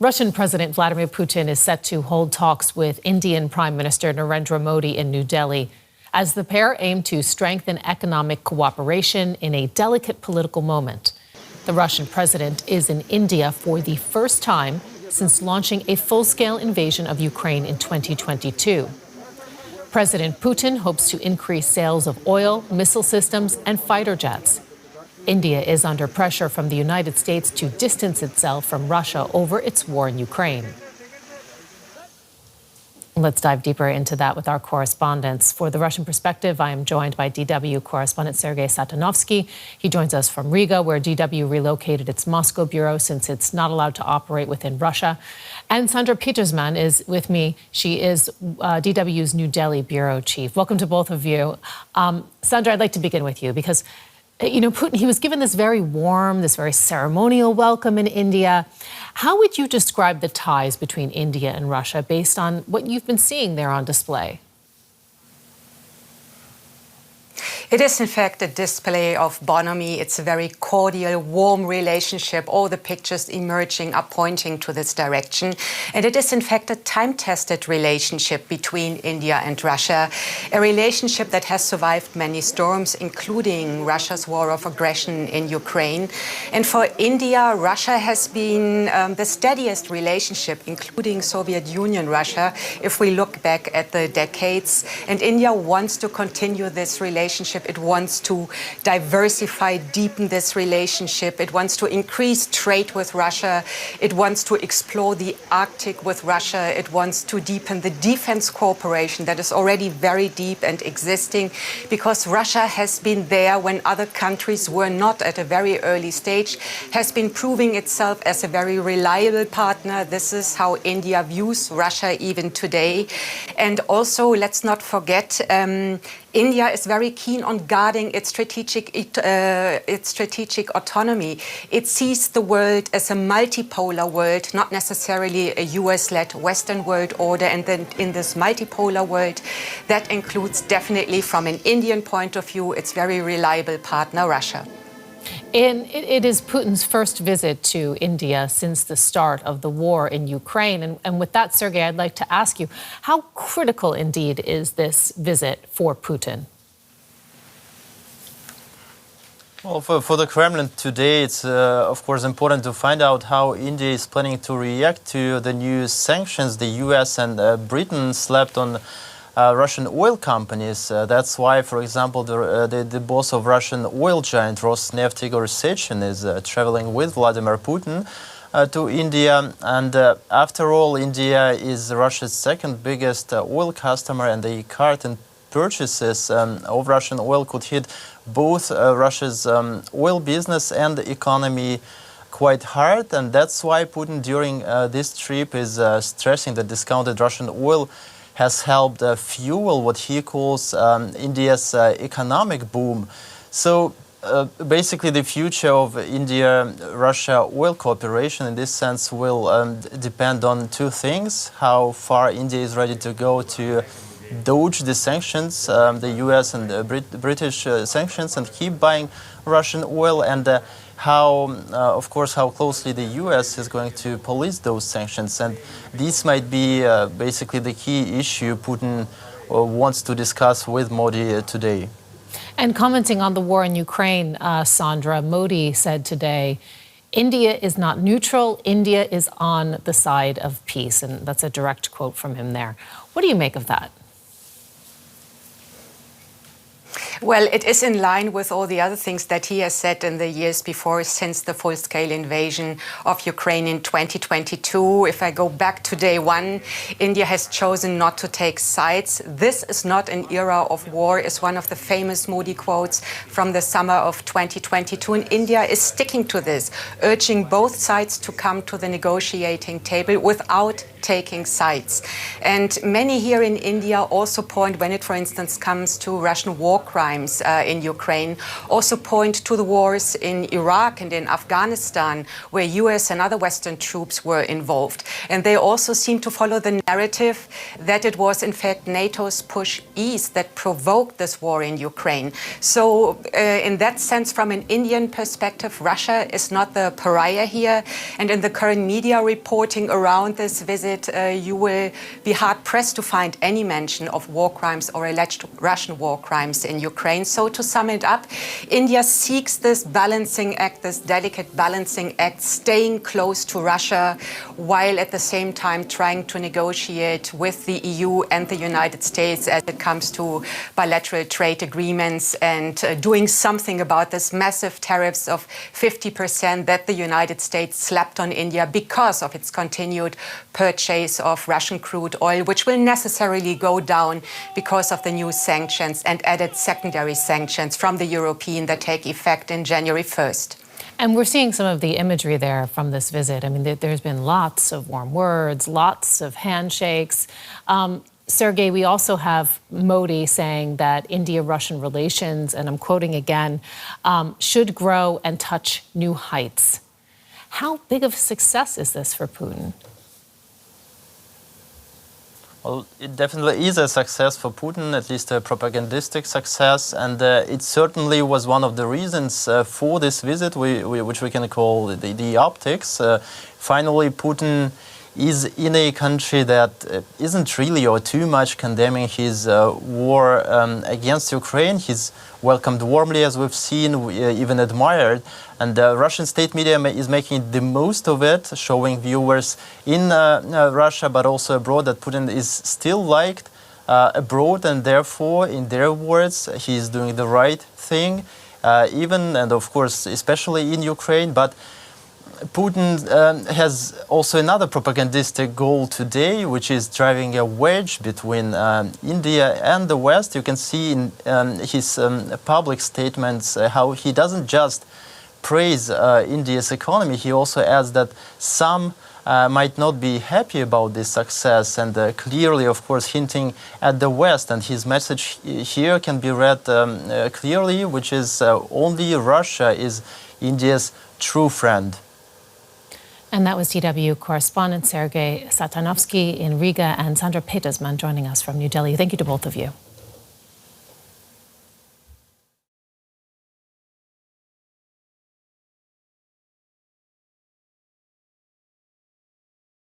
Russian President Vladimir Putin is set to hold talks with Indian Prime Minister Narendra Modi in New Delhi as the pair aim to strengthen economic cooperation in a delicate political moment. The Russian president is in India for the first time since launching a full-scale invasion of Ukraine in 2022. President Putin hopes to increase sales of oil, missile systems, and fighter jets. India is under pressure from the United States to distance itself from Russia over its war in Ukraine. Let's dive deeper into that with our correspondents. For the Russian perspective, I am joined by DW correspondent Sergei Satanovsky. He joins us from Riga, where DW relocated its Moscow bureau since it's not allowed to operate within Russia. And Sandra Petersman is with me. She is DW's New Delhi bureau chief. Welcome to both of you. Sandra, I'd like to begin with you because Putin, he was given this very warm, this very ceremonial welcome in India. How would you describe the ties between India and Russia based on what you've been seeing there on display? It is, in fact, a display of bonhomie. It's a very cordial, warm relationship. All the pictures emerging are pointing to this direction. And it is, in fact, a time-tested relationship between India and Russia, a relationship that has survived many storms, including Russia's war of aggression in Ukraine. And for India, Russia has been the steadiest relationship, including Soviet Union Russia, if we look back at the decades. And India wants to continue this relationship. It wants to diversify, deepen this relationship. It wants to increase trade with Russia. It wants to explore the Arctic with Russia. It wants to deepen the defense cooperation that is already very deep and existing, because Russia has been there when other countries were not at a very early stage, has been proving itself as a very reliable partner. This is how India views Russia even today. And also, let's not forget, India is very keen on guarding its strategic autonomy. It sees the world as a multipolar world, not necessarily a US-led Western world order. And then in this multipolar world, that includes definitely, from an Indian point of view, its very reliable partner, Russia. And it is Putin's first visit to India since the start of the war in Ukraine. And with that, Sergei, I'd like to ask you, how critical indeed is this visit for Putin? Well, for the Kremlin today, it's of course important to find out how India is planning to react to the new sanctions the US and Britain slapped on Russian oil companies. That's why, for example, the boss of Russian oil giant Rosneft, Igor Sechin, is traveling with Vladimir Putin to India. And after all, India is Russia's second biggest oil customer, and the current purchases of Russian oil could hit both Russia's oil business and the economy quite hard. And that's why Putin, during this trip, is stressing that discounted Russian oil has helped fuel what he calls India's economic boom. So basically the future of India-Russia oil cooperation in this sense will depend on two things: how far India is ready to go to dodge the sanctions, the US and British sanctions, and keep buying Russian oil, and of course, how closely the US is going to police those sanctions. And this might be basically the key issue Putin wants to discuss with Modi today. And commenting on the war in Ukraine, Sandra, Modi said today, India is not neutral, India is on the side of peace. And that's a direct quote from him there. What do you make of that? Well, it is in line with all the other things that he has said in the years before, since the full-scale invasion of Ukraine in 2022. If I go back to day one, India has chosen not to take sides. This is not an era of war, is one of the famous Modi quotes from the summer of 2022. And India is sticking to this, urging both sides to come to the negotiating table without taking sides. And many here in India also point, when it, for instance, comes to Russian war crimes, crimes in Ukraine also point to the wars in Iraq and in Afghanistan, where US and other Western troops were involved. And they also seem to follow the narrative that it was in fact NATO's push east that provoked this war in Ukraine. So in that sense, from an Indian perspective, Russia is not the pariah here. And in the current media reporting around this visit, you will be hard-pressed to find any mention of war crimes or alleged Russian war crimes in Ukraine. So to sum it up, India seeks this balancing act, this delicate balancing act, staying close to Russia, while at the same time trying to negotiate with the EU and the United States as it comes to bilateral trade agreements and doing something about this massive tariffs of 50% that the United States slapped on India because of its continued purchase of Russian crude oil, which will necessarily go down because of the new sanctions and added secondary sanctions from the European that take effect in January 1st. And we're seeing some of the imagery there from this visit. I mean, there's been lots of warm words, lots of handshakes. Sergei, we also have Modi saying that India-Russian relations, and I'm quoting again, should grow and touch new heights. How big of a success is this for Putin? Well, it definitely is a success for Putin, at least a propagandistic success, and it certainly was one of the reasons for this visit, which we can call the optics. Finally, Putin is in a country that isn't really or too much condemning his war against Ukraine. He's welcomed warmly, as we've seen, even admired. And the Russian state media is making the most of it, showing viewers in Russia, but also abroad, that Putin is still liked abroad, and therefore, in their words, he's doing the right thing, even, and of course, especially in Ukraine. But Putin has also another propagandistic goal today, which is driving a wedge between India and the West. You can see in his public statements how he doesn't just praise India's economy. He also adds that some might not be happy about this success, and clearly, of course, hinting at the West. And his message here can be read clearly, which is only Russia is India's true friend. And that was DW correspondent Sergei Satanovsky in Riga and Sandra Petersman joining us from New Delhi. Thank you to both of you.